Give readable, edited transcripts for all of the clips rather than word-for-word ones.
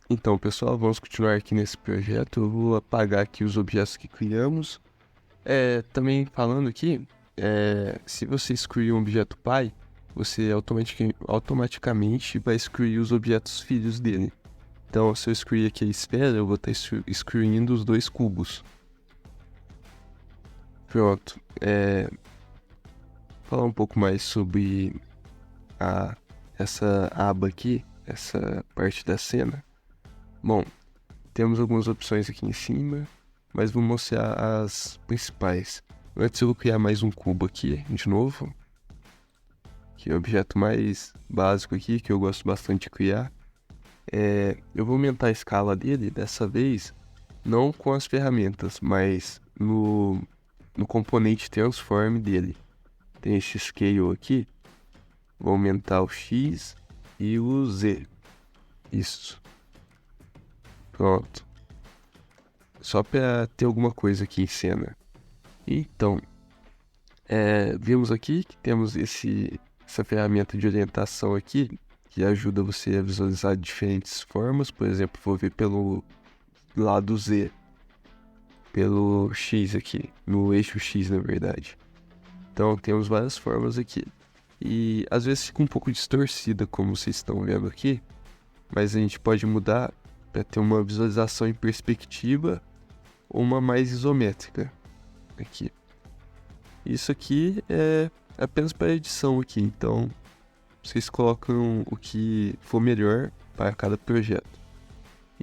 Então, pessoal, vamos continuar aqui nesse projeto. Eu vou apagar aqui os objetos que criamos. Também falando aqui, se você excluir um objeto pai, você automaticamente vai excluir os objetos filhos dele. Então, se eu excluir aqui a esfera, eu vou estar excluindo os dois cubos. Pronto. Falar um pouco mais sobre essa aba aqui, essa parte da cena. Bom, temos algumas opções aqui em cima, mas vou mostrar as principais. Antes eu vou criar mais um cubo aqui, de novo. Que é o objeto mais básico aqui, que eu gosto bastante de criar. Eu vou aumentar a escala dele, dessa vez, não com as ferramentas, mas no componente transform dele. Tem esse scale aqui, vou aumentar o X e o Z. Isso. Pronto. Só para ter alguma coisa aqui em cena. Então, vimos aqui que temos essa ferramenta de orientação aqui, que ajuda você a visualizar diferentes formas. Por exemplo, vou ver pelo lado Z, pelo X aqui, no eixo X na verdade. Então temos várias formas aqui. E às vezes fica um pouco distorcida, como vocês estão vendo aqui, mas a gente pode mudar para ter uma visualização em perspectiva ou uma mais isométrica aqui. Isso aqui é apenas para edição aqui, então vocês colocam o que for melhor para cada projeto.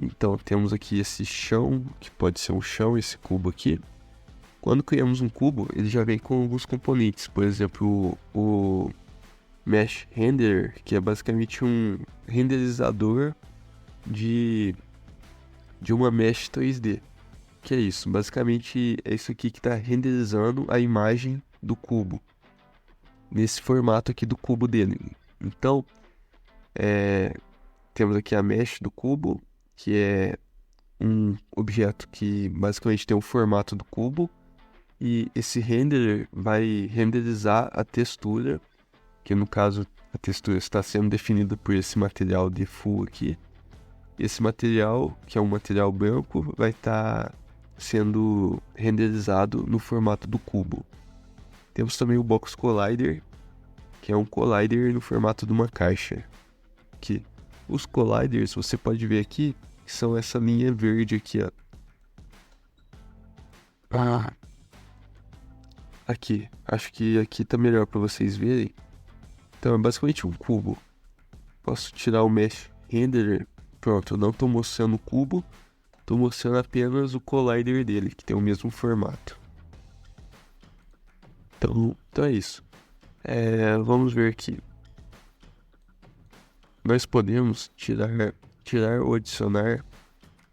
Então temos aqui esse chão, que pode ser um chão, esse cubo aqui. Quando criamos um cubo, ele já vem com alguns componentes, por exemplo, o Mesh Renderer, que é basicamente um renderizador de uma mesh 3D. Que é isso? Basicamente é isso aqui que está renderizando a imagem do cubo, nesse formato aqui do cubo dele. Então, temos aqui a mesh do cubo, que é um objeto que basicamente tem o formato do cubo, e esse renderer vai renderizar a textura, que no caso a textura está sendo definida por esse material default aqui. Esse material, que é um material branco, vai estar sendo renderizado no formato do cubo. Temos também o Box Collider, que é um collider no formato de uma caixa. Aqui. Os colliders, você pode ver aqui, que são essa linha verde aqui, ó. Aqui, acho que aqui tá melhor para vocês verem. Então é basicamente um cubo. Posso tirar o Mesh Renderer. Pronto, eu não estou mostrando o cubo, estou mostrando apenas o collider dele, que tem o mesmo formato. Então é isso. Vamos ver aqui. Nós podemos tirar ou adicionar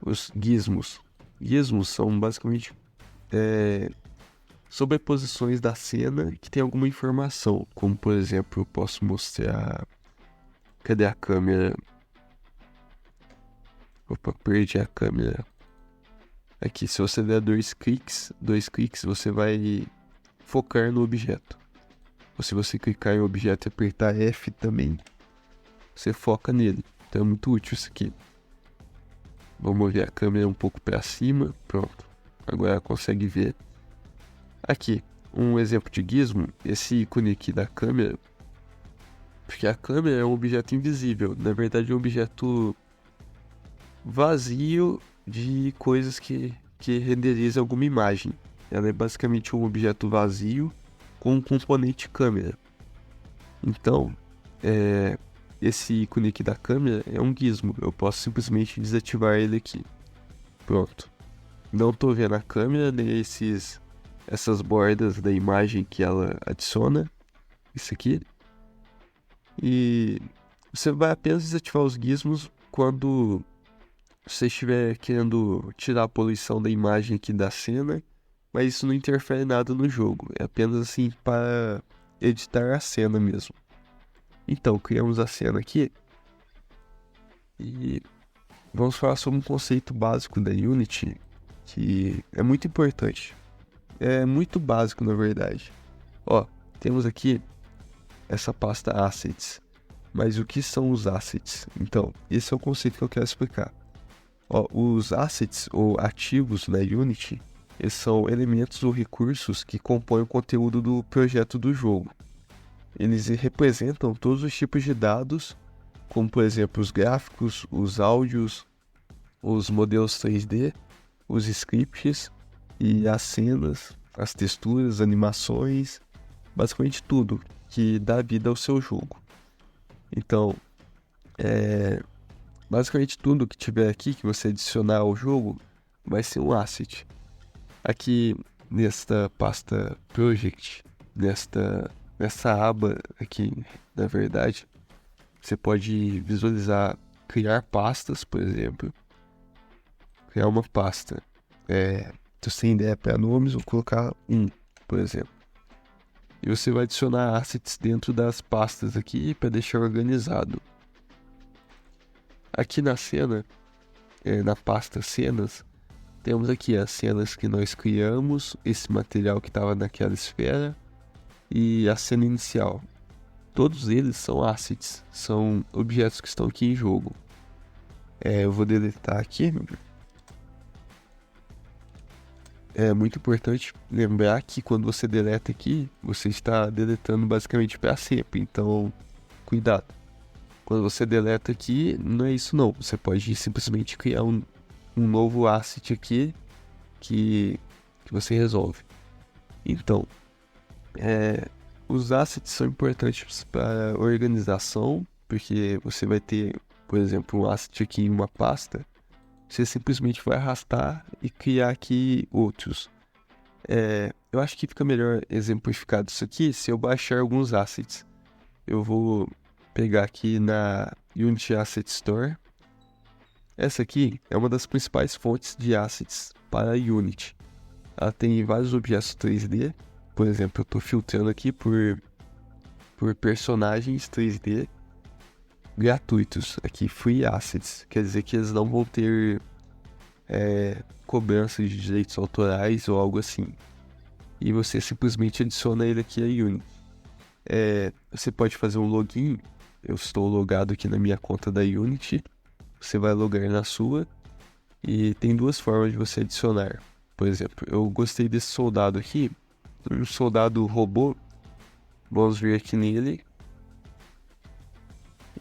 os gizmos. Gizmos são basicamente sobreposições da cena que tem alguma informação. Como, por exemplo, eu posso mostrar... Cadê a câmera? Opa, perdi a câmera. Aqui, se você der dois cliques, você vai focar no objeto. Ou se você clicar em objeto e apertar F também, você foca nele. Então é muito útil isso aqui. Vou mover a câmera um pouco para cima. Pronto. Agora consegue ver. Aqui, um exemplo de gizmo. Esse ícone aqui da câmera. Porque a câmera é um objeto invisível. Na verdade é um objeto vazio de coisas que renderizam alguma imagem. Ela é basicamente um objeto vazio com um componente câmera. Então, esse ícone aqui da câmera é um gizmo. Eu posso simplesmente desativar ele aqui. Pronto. Não estou vendo a câmera, nem essas bordas da imagem que ela adiciona. Isso aqui. E você vai apenas desativar os gizmos quando você estiver querendo tirar a poluição da imagem aqui da cena, mas isso não interfere nada no jogo. É apenas assim para editar a cena mesmo. Então, criamos a cena aqui e vamos falar sobre um conceito básico da Unity que é muito importante. É muito básico, na verdade. Ó, temos aqui essa pasta Assets. Mas o que são os Assets? Então, esse é o conceito que eu quero explicar. Ó, os assets ou ativos na Unity, eles são elementos ou recursos que compõem o conteúdo do projeto do jogo. Eles representam todos os tipos de dados, como por exemplo os gráficos, os áudios, os modelos 3D, os scripts e as cenas, as texturas, animações, basicamente tudo que dá vida ao seu jogo. Então, basicamente tudo que tiver aqui que você adicionar ao jogo vai ser um asset. Aqui nesta pasta Project, nessa aba aqui, na verdade, você pode visualizar, criar pastas, por exemplo. Criar uma pasta. Se você tem ideia para nomes, vou colocar por exemplo. E você vai adicionar assets dentro das pastas aqui para deixar organizado. Aqui na cena, na pasta cenas, temos aqui as cenas que nós criamos, esse material que estava naquela esfera e a cena inicial. Todos eles são assets, são objetos que estão aqui em jogo. Eu vou deletar aqui. É muito importante lembrar que quando você deleta aqui, você está deletando basicamente para sempre, então cuidado. Quando você deleta aqui, não é isso não, você pode simplesmente criar um novo asset aqui que você resolve. Então, os assets são importantes para organização, porque você vai ter, por exemplo, um asset aqui em uma pasta, você simplesmente vai arrastar e criar aqui outros. Eu acho que fica melhor exemplificado isso aqui se eu baixar alguns assets. Eu vou pegar aqui na Unity Asset Store. Essa aqui é uma das principais fontes de assets para a Unity. Ela tem vários objetos 3D. Por exemplo, eu estou filtrando aqui por personagens 3D gratuitos. Aqui, Free Assets. Quer dizer que eles não vão ter cobrança de direitos autorais ou algo assim. E você simplesmente adiciona ele aqui a Unity. Você pode fazer um login. Eu estou logado aqui na minha conta da Unity. Você vai logar na sua. E tem duas formas de você adicionar. Por exemplo, eu gostei desse soldado aqui. Um soldado robô. Vamos vir aqui nele.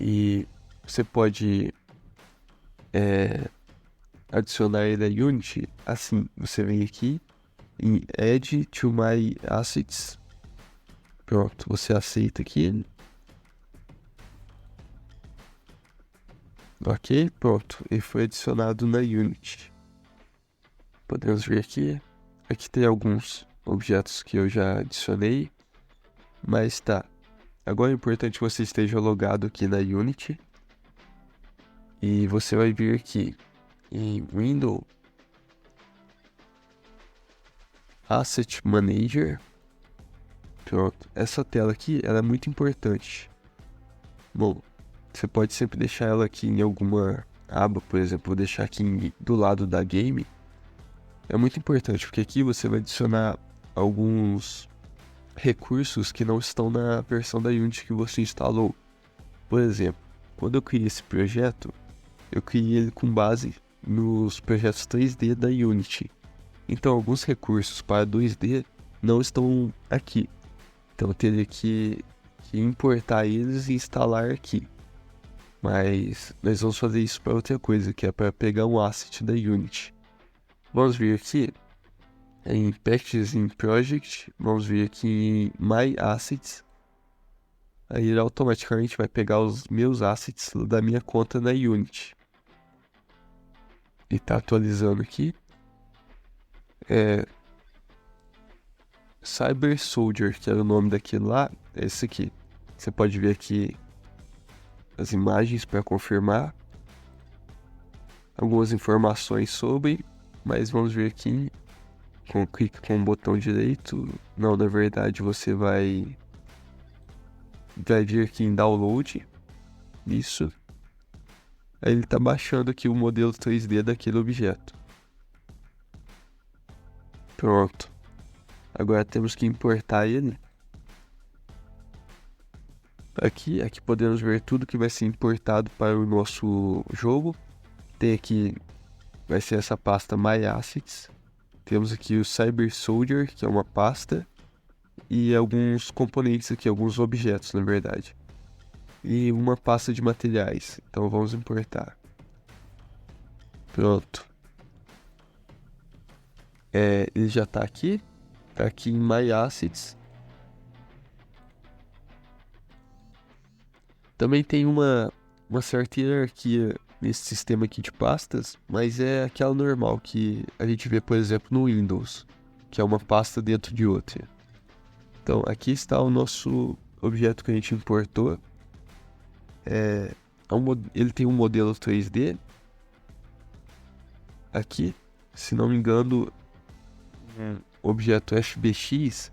E você pode adicionar ele a Unity. Assim, você vem aqui em Add to My Assets. Pronto, você aceita aqui. Ok, pronto. Ele foi adicionado na Unity. Podemos ver aqui. Aqui tem alguns objetos que eu já adicionei. Mas tá. Agora é importante que você esteja logado aqui na Unity. E você vai vir aqui em Window Asset Manager. Pronto. Essa tela aqui, ela é muito importante. Bom, você pode sempre deixar ela aqui em alguma aba, por exemplo, vou deixar aqui do lado da game. É muito importante, porque aqui você vai adicionar alguns recursos que não estão na versão da Unity que você instalou. Por exemplo, quando eu criei esse projeto, eu criei ele com base nos projetos 3D da Unity. Então, alguns recursos para 2D não estão aqui. Então, eu teria que importar eles e instalar aqui. Mas nós vamos fazer isso para outra coisa, que é para pegar um asset da Unity. Vamos vir aqui em Packages in Project, vamos vir aqui em My Assets. Aí ele automaticamente vai pegar os meus assets da minha conta na Unity. E tá atualizando aqui. Cyber Soldier, que era o nome daquele lá, é esse aqui. Você pode ver aqui as imagens para confirmar. Algumas informações sobre, mas vamos ver aqui. Clique com o botão direito. Não, na verdade você vai vir aqui em Download. Isso. Aí ele está baixando aqui o modelo 3D daquele objeto. Pronto. Agora temos que importar ele. Aqui podemos ver tudo que vai ser importado para o nosso jogo. Tem aqui vai ser essa pasta My Assets. Temos aqui o Cyber Soldier, que é uma pasta, e alguns componentes aqui, alguns objetos, na verdade. E uma pasta de materiais. Então vamos importar. Pronto. Ele já está aqui. Está aqui em My Assets. Também tem uma certa hierarquia nesse sistema aqui de pastas, mas é aquela normal que a gente vê, por exemplo, no Windows, que é uma pasta dentro de outra. Então, aqui está o nosso objeto que a gente importou. Ele tem um modelo 3D. Aqui, se não me engano, o objeto FBX,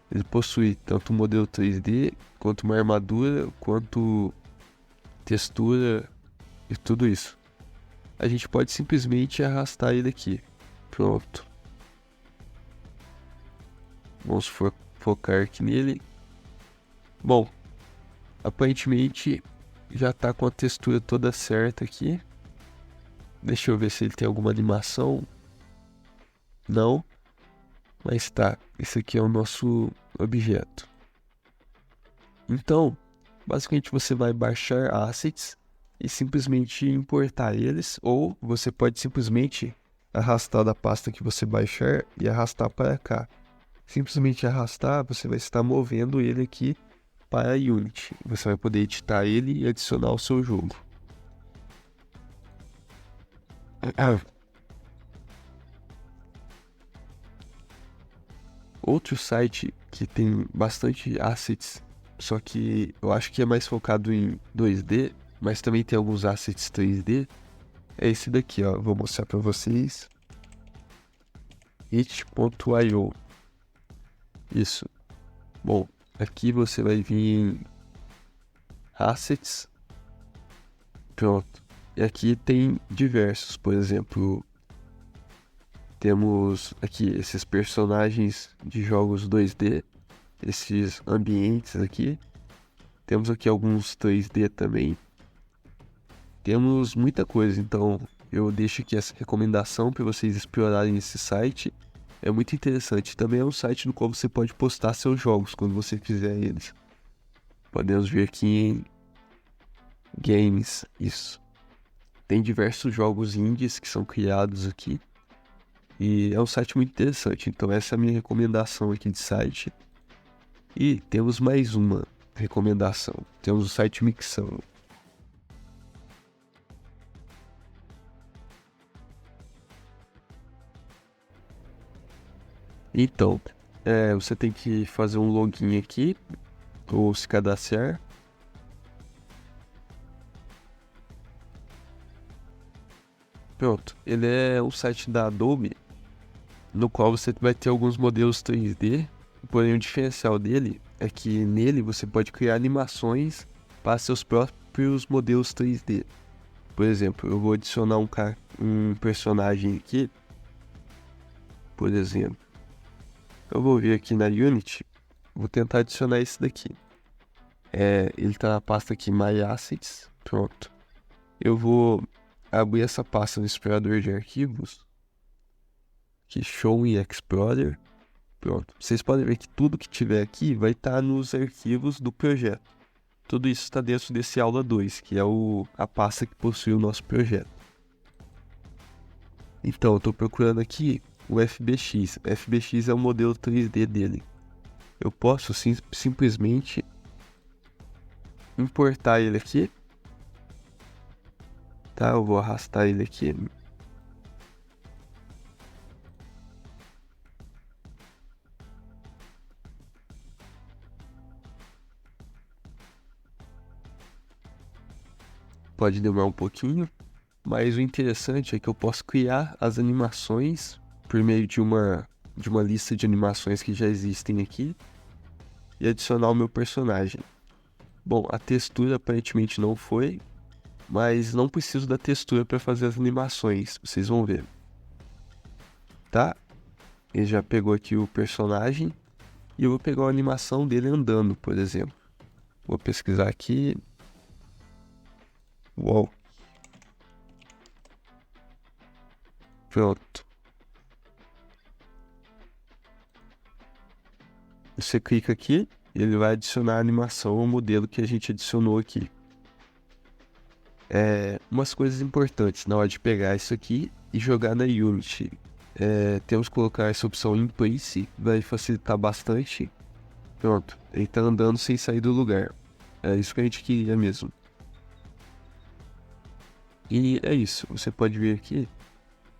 ele possui tanto um modelo 3D, quanto uma armadura, quanto textura e tudo isso. A gente pode simplesmente arrastar ele aqui. Pronto. Vamos focar aqui nele. Bom, aparentemente já está com a textura toda certa aqui. Deixa eu ver se ele tem alguma animação. Não. Mas tá, esse aqui é o nosso objeto. Então, basicamente você vai baixar assets e simplesmente importar eles, ou você pode simplesmente arrastar da pasta que você baixar e arrastar para cá. Simplesmente arrastar, você vai estar movendo ele aqui para a Unity. Você vai poder editar ele e adicionar ao seu jogo. Outro site que tem bastante assets, só que eu acho que é mais focado em 2D, mas também tem alguns assets 3D, é esse daqui, ó. Vou mostrar para vocês. It.io. Isso. Bom, aqui você vai vir em Assets. Pronto. E aqui tem diversos, por exemplo, temos aqui esses personagens de jogos 2D, esses ambientes aqui. Temos aqui alguns 3D também. Temos muita coisa, então eu deixo aqui essa recomendação para vocês explorarem esse site. É muito interessante. Também é um site no qual você pode postar seus jogos quando você fizer eles. Podemos ver aqui em Games, isso. Tem diversos jogos indies que são criados aqui. E é um site muito interessante. Então essa é a minha recomendação aqui de site. E temos mais uma recomendação. Temos o site Mixamo. Então, você tem que fazer um login aqui, ou se cadastrar. Pronto, ele é um site da Adobe, no qual você vai ter alguns modelos 3D, porém o diferencial dele é que nele você pode criar animações para seus próprios modelos 3D. Por exemplo, eu vou adicionar um personagem aqui, por exemplo. Eu vou vir aqui na Unity, vou tentar adicionar esse daqui. Ele está na pasta aqui My Assets, pronto. Eu vou abrir essa pasta no explorador de arquivos, que Show in Explorer, pronto. Vocês podem ver que tudo que tiver aqui vai estar nos arquivos do projeto. Tudo isso está dentro desse aula 2, que é a pasta que possui o nosso projeto. Então, eu estou procurando aqui o FBX. FBX é o modelo 3D dele. Eu posso simplesmente importar ele aqui. Tá, eu vou arrastar ele aqui. Pode demorar um pouquinho, mas o interessante é que eu posso criar as animações por meio de uma lista de animações que já existem aqui e adicionar o meu personagem. Bom, a textura aparentemente não foi, mas não preciso da textura para fazer as animações, vocês vão ver. Tá? Ele já pegou aqui o personagem e eu vou pegar a animação dele andando, por exemplo. Vou pesquisar aqui. Uou. Pronto. Você clica aqui e ele vai adicionar a animação ao modelo que a gente adicionou aqui. Umas coisas importantes na hora de pegar isso aqui e jogar na Unity. Temos que colocar essa opção em place, vai facilitar bastante. Pronto, ele tá andando sem sair do lugar. É isso que a gente queria mesmo. E é isso, você pode vir aqui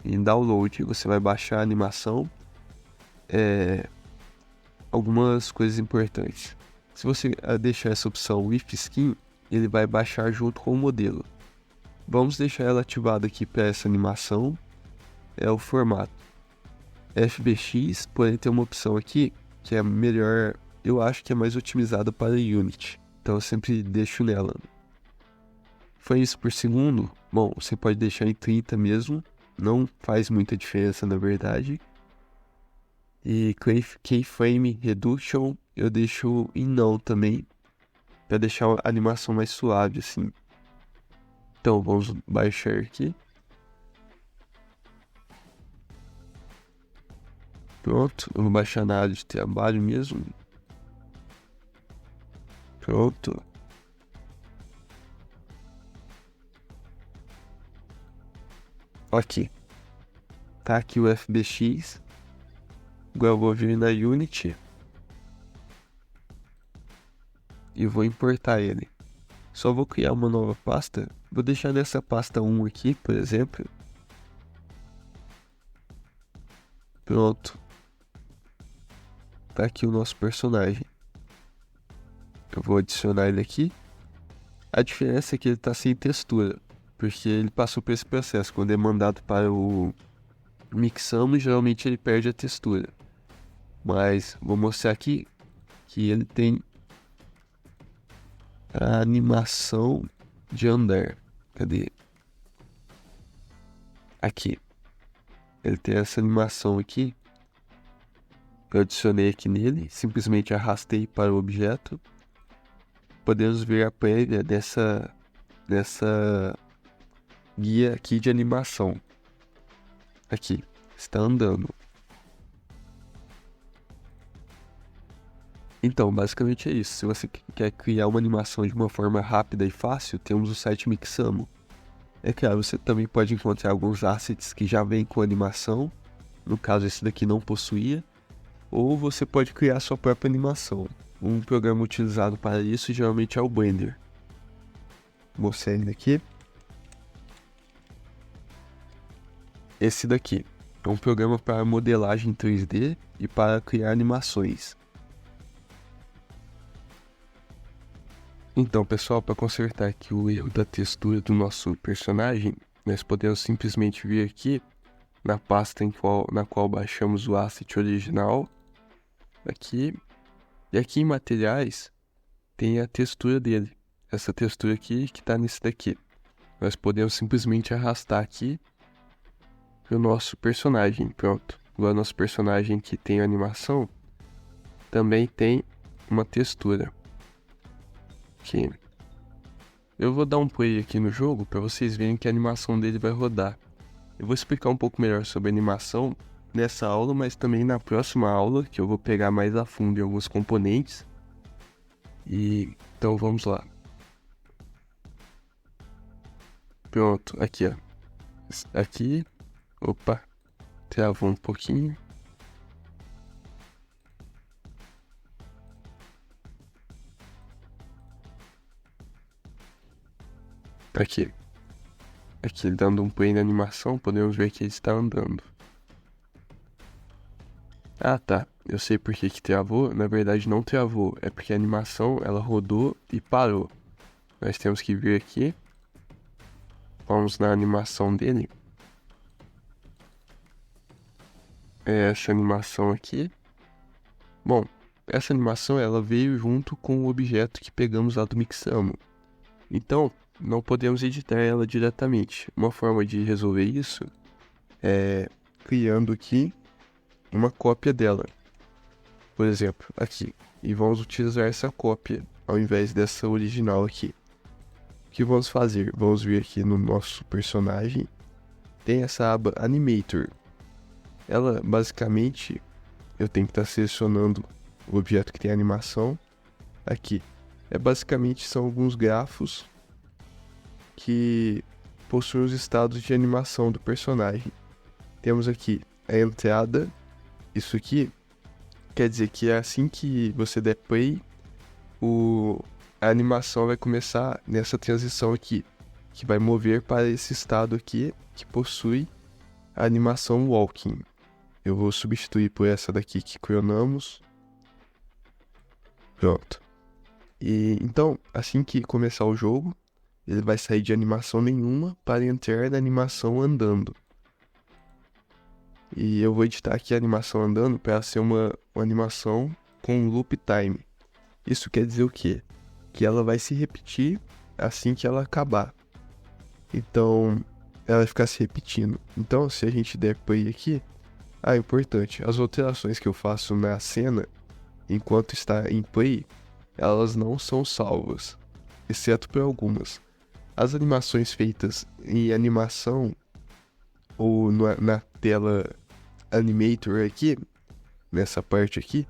em download, você vai baixar a animação. Algumas coisas importantes. Se você deixar essa opção with skin, ele vai baixar junto com o modelo. Vamos deixar ela ativada aqui para essa animação. É o formato FBX, porém tem uma opção aqui que é melhor, eu acho que é mais otimizada para Unity. Então eu sempre deixo nela. Foi isso por segundo? Bom, você pode deixar em 30 mesmo. Não faz muita diferença na verdade. E Keyframe Reduction eu deixo em não também, para deixar a animação mais suave assim. Então vamos baixar aqui. Pronto, eu vou baixar na área de trabalho mesmo. Pronto. Aqui. Tá aqui o FBX. Agora eu vou vir na Unity e vou importar ele. Só vou criar uma nova pasta. Vou deixar nessa pasta 1 aqui, por exemplo. Pronto. Tá aqui o nosso personagem. Eu vou adicionar ele aqui. A diferença é que ele tá sem textura, porque ele passou por esse processo. Quando é mandado para o Mixamo, geralmente ele perde a textura. Mas vou mostrar aqui que ele tem a animação de andar. Cadê? Aqui. Ele tem essa animação aqui. Eu adicionei aqui nele, simplesmente arrastei para o objeto. Podemos ver a prévia dessa guia aqui de animação. Aqui, está andando. Então, basicamente é isso. Se você quer criar uma animação de uma forma rápida e fácil, temos o site Mixamo. É claro, você também pode encontrar alguns assets que já vêm com animação. No caso, esse daqui não possuía. Ou você pode criar sua própria animação. Um programa utilizado para isso geralmente é o Blender. Vou mostrar ele aqui. Esse daqui é um programa para modelagem 3D e para criar animações. Então, pessoal, para consertar aqui o erro da textura do nosso personagem, nós podemos simplesmente vir aqui na pasta na qual baixamos o asset original. Aqui. E aqui em materiais tem a textura dele. Essa textura aqui que está nesse daqui. Nós podemos simplesmente arrastar aqui para o nosso personagem. Pronto. Agora nosso personagem que tem animação também tem uma textura. Aqui. Eu vou dar um play aqui no jogo para vocês verem que a animação dele vai rodar. Eu vou explicar um pouco melhor sobre a animação nessa aula, mas também na próxima aula, que eu vou pegar mais a fundo em alguns componentes. Então vamos lá. Pronto, aqui ó. Aqui, opa, travou um pouquinho. Aqui dando um play na animação, podemos ver que ele está andando. Ah tá, eu sei por que travou, na verdade não travou, é porque a animação ela rodou e parou. Nós temos que vir aqui, vamos na animação dele. É essa animação aqui. Bom, essa animação ela veio junto com o objeto que pegamos lá do Mixamo. Então, não podemos editar ela diretamente. Uma forma de resolver isso é criando aqui uma cópia dela. Por exemplo, aqui. E vamos utilizar essa cópia ao invés dessa original aqui. O que vamos fazer? Vamos vir aqui no nosso personagem. tem essa aba Animator. Ela, basicamente, eu tenho que estar selecionando o objeto que tem animação aqui. Basicamente, são alguns grafos que possuem os estados de animação do personagem. Temos aqui a entrada. Isso aqui quer dizer que é assim que você der play, a animação vai começar nessa transição aqui, que vai mover para esse estado aqui, que possui a animação Walking. Eu vou substituir por essa daqui que clonamos. Pronto. E então, assim que começar o jogo, ele vai sair de animação nenhuma para entrar na animação andando. E eu vou editar aqui a animação andando para ser uma animação com loop time. Isso quer dizer o quê? Que ela vai se repetir assim que ela acabar. Então, ela vai ficar se repetindo. Então, se a gente der play aqui... importante, as alterações que eu faço na cena, enquanto está em play, elas não são salvas, exceto por algumas. As animações feitas em animação, ou na tela Animator aqui, nessa parte aqui,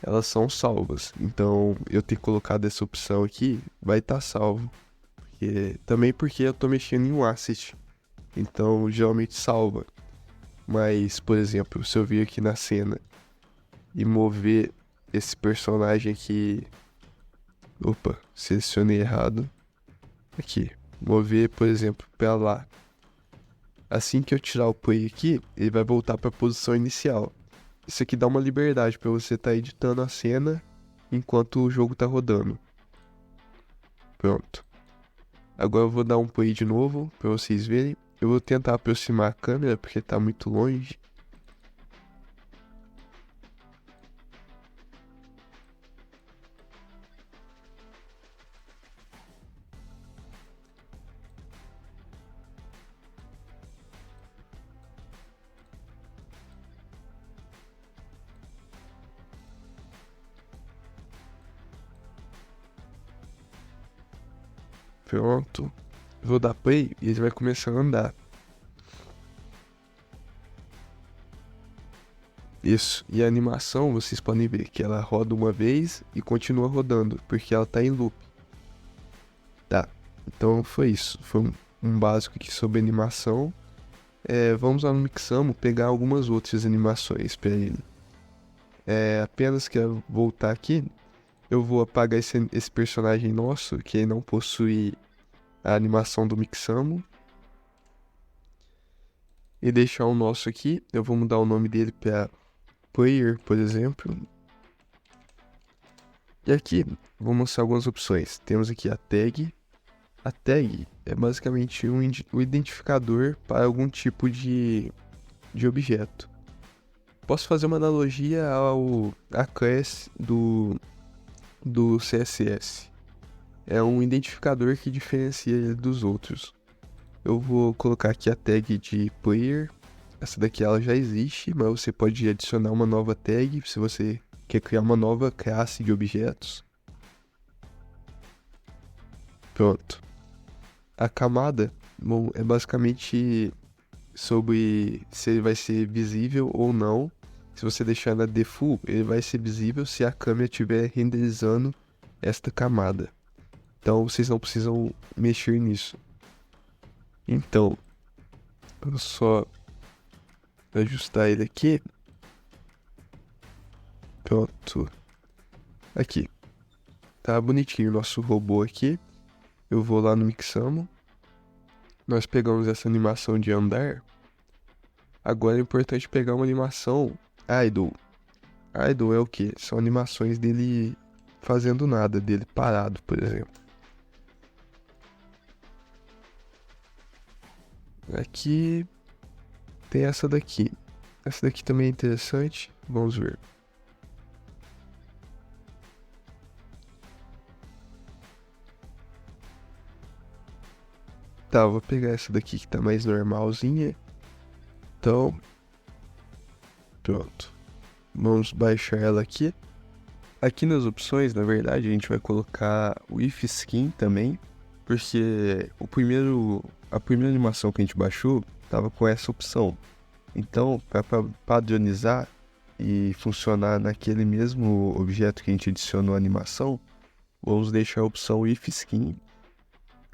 elas são salvas. Então, eu ter colocado essa opção aqui, vai estar salvo. Também porque eu estou mexendo em um asset, então geralmente salva. Mas, por exemplo, se eu vir aqui na cena e mover esse personagem aqui... Opa, selecionei errado. Aqui, mover, por exemplo, pra lá. Assim que eu tirar o play aqui, ele vai voltar para a posição inicial. Isso aqui dá uma liberdade para você estar editando a cena enquanto o jogo tá rodando. Pronto. Agora eu vou dar um play de novo para vocês verem. Eu vou tentar aproximar a câmera porque tá muito longe. Pronto. Vou dar play e ele vai começar a andar. Isso. E a animação, vocês podem ver que ela roda uma vez e continua rodando, porque ela tá em loop. Tá. Então foi isso. Foi um básico aqui sobre animação. Vamos lá no Mixamo pegar algumas outras animações para ele. Apenas que eu voltar aqui, eu vou apagar esse personagem nosso, que não possui a animação do Mixamo. E deixar o nosso aqui. Eu vou mudar o nome dele para Player, por exemplo. E aqui, vou mostrar algumas opções. Temos aqui a tag. A tag é basicamente um identificador para algum tipo de objeto. Posso fazer uma analogia à classe do CSS. É um identificador que diferencia ele dos outros. Eu vou colocar aqui a tag de player. Essa daqui ela já existe, mas você pode adicionar uma nova tag se você quer criar uma nova classe de objetos. Pronto. A camada, bom, é basicamente sobre se ele vai ser visível ou não. Se você deixar na default, ele vai ser visível se a câmera estiver renderizando esta camada. Então vocês não precisam mexer nisso. Então, eu só ajustar ele aqui. Pronto. Aqui. Tá bonitinho o nosso robô aqui. Eu vou lá no Mixamo. Nós pegamos essa animação de andar. Agora é importante pegar uma animação idle. Idle é o quê? São animações dele fazendo nada, dele parado, por exemplo. Aqui tem essa daqui. Essa daqui também é interessante. Vamos ver. Tá, eu vou pegar essa daqui que tá mais normalzinha. Então, pronto. Vamos baixar ela aqui. Aqui nas opções, na verdade, a gente vai colocar o if skin também, porque a primeira animação que a gente baixou estava com essa opção. Então, para padronizar e funcionar naquele mesmo objeto que a gente adicionou a animação, vamos deixar a opção if skin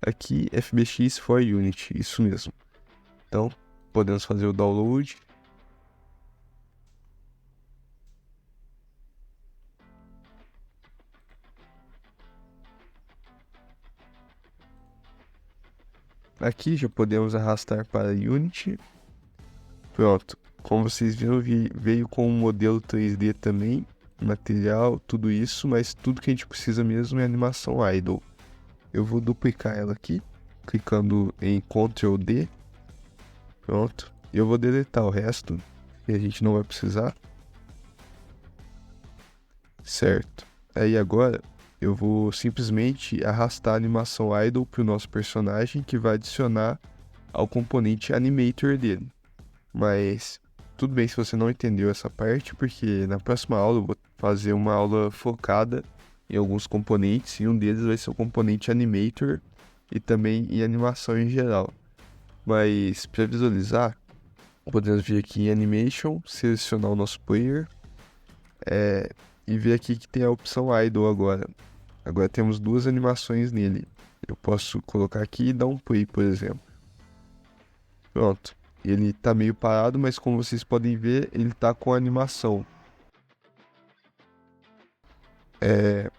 aqui, FBX for Unity, isso mesmo. Então, podemos fazer o download. Aqui já podemos arrastar para Unity. Pronto, como vocês viram, veio com um modelo 3D também, material, tudo isso, mas tudo que a gente precisa mesmo é animação idle. Eu vou duplicar ela aqui, clicando em Ctrl D. Pronto, eu vou deletar o resto, que a gente não vai precisar. Certo, aí agora eu vou simplesmente arrastar a animação idle para o nosso personagem, que vai adicionar ao componente animator dele. Mas tudo bem se você não entendeu essa parte, porque na próxima aula eu vou fazer uma aula focada em alguns componentes, e um deles vai ser o componente animator e também em animação em geral. Mas para visualizar, podemos vir aqui em Animation, selecionar o nosso player e ver aqui que tem a opção idle agora. Agora temos duas animações nele. Eu posso colocar aqui e dar um play, por exemplo. Pronto. Ele tá meio parado, mas como vocês podem ver, ele tá com a animação.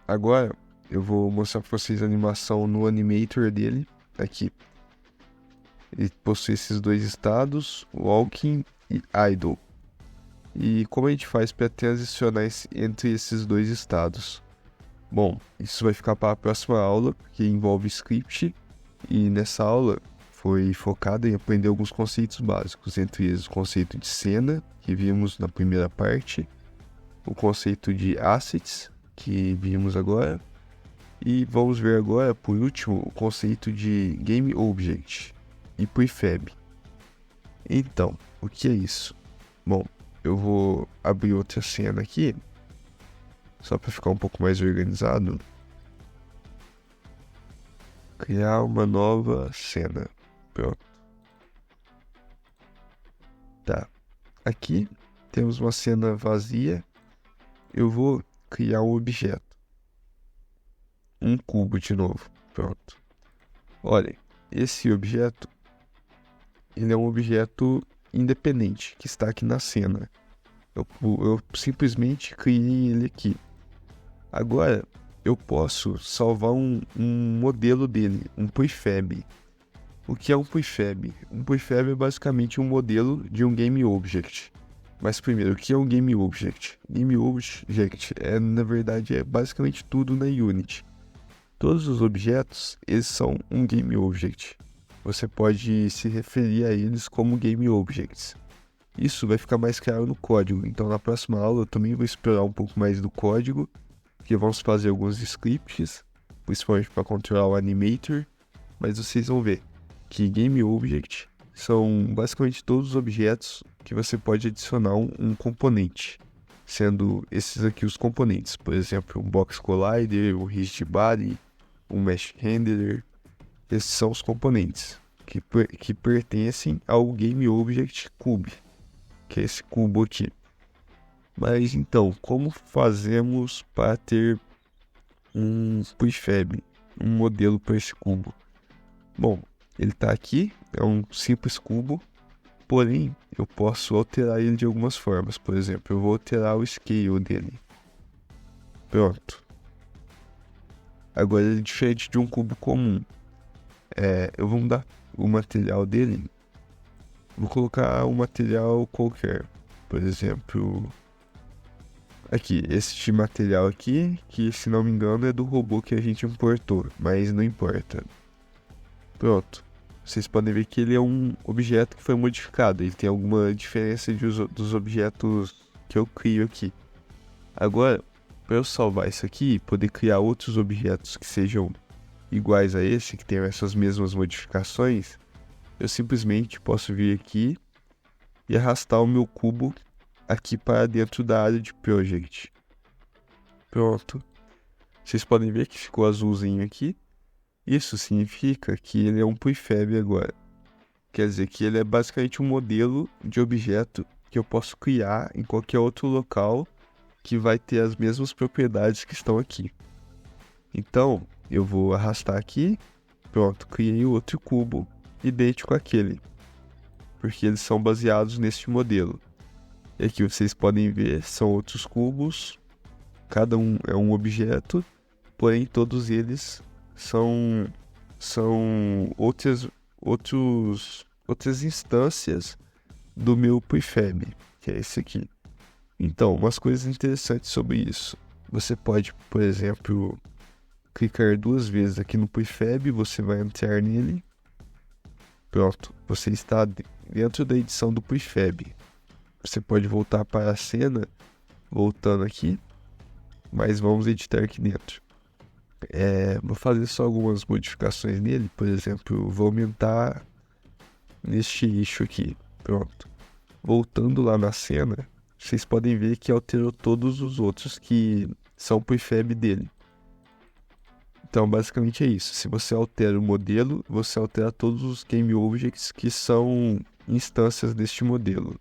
Agora eu vou mostrar para vocês a animação no animator dele. Aqui. Ele possui esses dois estados, Walking e Idle. E como a gente faz para transicionar entre esses dois estados? Bom, isso vai ficar para a próxima aula, que envolve script, e nessa aula foi focada em aprender alguns conceitos básicos, entre eles o conceito de cena, que vimos na primeira parte, o conceito de assets, que vimos agora, e vamos ver agora, por último, o conceito de game object e prefab. Então, o que é isso? Bom, eu vou abrir outra cena aqui, só para ficar um pouco mais organizado. Criar uma nova cena. Pronto. Tá. Aqui temos uma cena vazia. Eu vou criar um objeto. Um cubo de novo. Pronto. Olhem, esse objeto, ele é um objeto independente que está aqui na cena. Eu simplesmente criei ele aqui. Agora, eu posso salvar um modelo dele, um prefab. O que é um prefab? Um prefab é basicamente um modelo de um game object. Mas primeiro, o que é um game object? Game object na verdade, é basicamente tudo na Unity. Todos os objetos, eles são um game object. Você pode se referir a eles como game objects. Isso vai ficar mais claro no código, então na próxima aula eu também vou explorar um pouco mais do código, porque vamos fazer alguns scripts, principalmente para controlar o animator, mas vocês vão ver que game object são basicamente todos os objetos que você pode adicionar um componente, sendo esses aqui os componentes, por exemplo, um box collider, um rigid body, um mesh handler. Esses são os componentes que pertencem ao game object cube, que é esse cubo aqui. Mas então, como fazemos para ter um prefab, um modelo para esse cubo? Bom, ele está aqui, é um simples cubo, porém eu posso alterar ele de algumas formas. Por exemplo, eu vou alterar o scale dele. Pronto. Agora ele é diferente de um cubo comum. Eu vou mudar o material dele. Vou colocar um material qualquer. Por exemplo, aqui, este material aqui, que se não me engano é do robô que a gente importou, mas não importa. Pronto. Vocês podem ver que ele é um objeto que foi modificado. Ele tem alguma diferença dos objetos que eu crio aqui. Agora, para eu salvar isso aqui e poder criar outros objetos que sejam iguais a esse, que tenham essas mesmas modificações, eu simplesmente posso vir aqui e arrastar o meu cubo aqui para dentro da área de Project. Pronto. Vocês podem ver que ficou azulzinho aqui. Isso significa que ele é um prefab agora. Quer dizer que ele é basicamente um modelo de objeto que eu posso criar em qualquer outro local que vai ter as mesmas propriedades que estão aqui. Então, eu vou arrastar aqui, pronto, criei outro cubo idêntico àquele, porque eles são baseados neste modelo. E aqui vocês podem ver, são outros cubos, cada um é um objeto, porém todos eles são outras instâncias do meu prefab, que é esse aqui. Então, umas coisas interessantes sobre isso. Você pode, por exemplo, clicar 2 vezes aqui no prefab, você vai entrar nele. Pronto, você está dentro da edição do prefab. Você pode voltar para a cena, voltando aqui, mas vamos editar aqui dentro. Vou fazer só algumas modificações nele, por exemplo, vou aumentar neste eixo aqui, pronto. Voltando lá na cena, vocês podem ver que alterou todos os outros que são o prefab dele. Então, basicamente é isso. Se você altera o modelo, você altera todos os Game Objects que são instâncias deste modelo.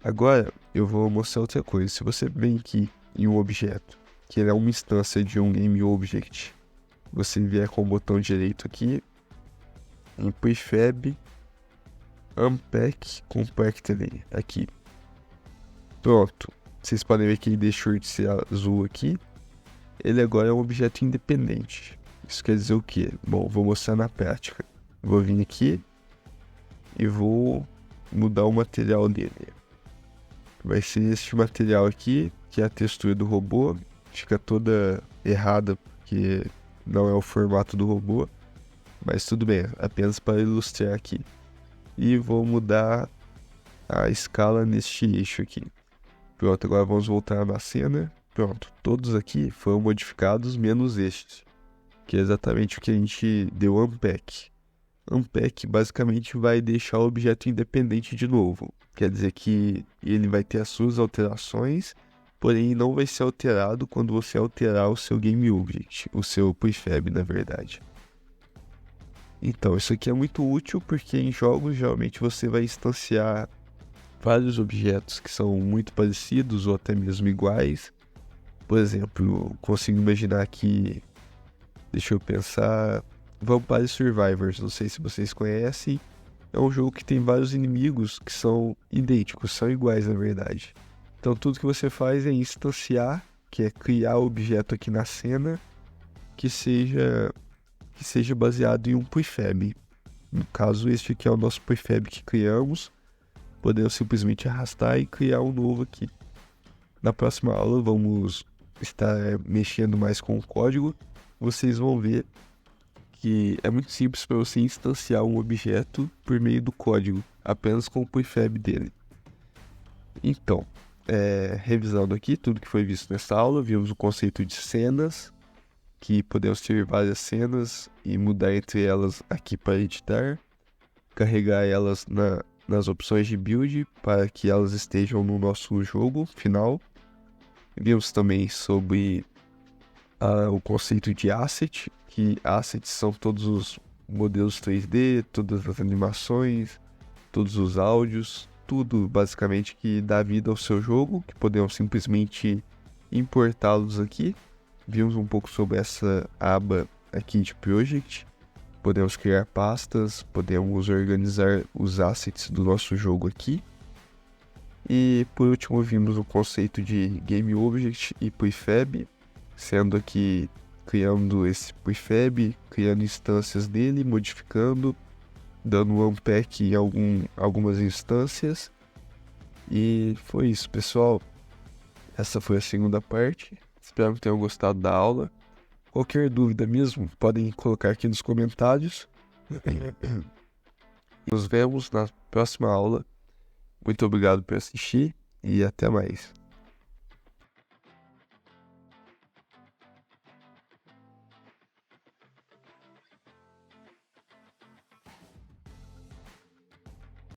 Agora, eu vou mostrar outra coisa. Se você vem aqui em um objeto, que ele é uma instância de um Game Object, você vier com o botão direito aqui, em Prefab, Unpack Compactly, aqui. Pronto. Vocês podem ver que ele deixou de ser azul aqui. Ele agora é um objeto independente. Isso quer dizer o quê? Bom, vou mostrar na prática. Vou vir aqui e vou mudar o material dele. Vai ser este material aqui, que é a textura do robô. Fica toda errada, porque não é o formato do robô. Mas tudo bem, apenas para ilustrar aqui. E vou mudar a escala neste eixo aqui. Pronto, agora vamos voltar na cena. Pronto, todos aqui foram modificados, menos este, que é exatamente o que a gente deu unpack. Unpack basicamente vai deixar o objeto independente de novo. Quer dizer que ele vai ter as suas alterações, porém não vai ser alterado quando você alterar o seu Game Object, o seu prefab, na verdade. Então, isso aqui é muito útil porque em jogos geralmente você vai instanciar vários objetos que são muito parecidos ou até mesmo iguais. Por exemplo, consigo imaginar aqui, deixa eu pensar, Vampire Survivors, não sei se vocês conhecem, é um jogo que tem vários inimigos que são idênticos, são iguais na verdade. Então tudo que você faz é instanciar, que é criar o objeto aqui na cena, que seja baseado em um prefab. No caso, este aqui é o nosso prefab que criamos, podemos simplesmente arrastar e criar um novo aqui. Na próxima aula vamos estar mexendo mais com o código. Vocês vão ver que é muito simples para você instanciar um objeto por meio do código, apenas com o prefab dele. Então, revisando aqui tudo que foi visto nessa aula, vimos o conceito de cenas, que podemos ter várias cenas e mudar entre elas aqui para editar, carregar elas nas opções de build para que elas estejam no nosso jogo final. Vimos também sobre o conceito de asset, que assets são todos os modelos 3D, todas as animações, todos os áudios, tudo basicamente que dá vida ao seu jogo, que podemos simplesmente importá-los aqui. Vimos um pouco sobre essa aba aqui de Project. Podemos criar pastas, podemos organizar os assets do nosso jogo aqui. E por último vimos o conceito de Game Object e Prefab, sendo aqui criando esse Prefab, criando instâncias dele, modificando, dando um unpack em algumas instâncias. E foi isso, pessoal. Essa foi a segunda parte. Espero que tenham gostado da aula. Qualquer dúvida mesmo, podem colocar aqui nos comentários. Nos vemos na próxima aula. Muito obrigado por assistir e até mais.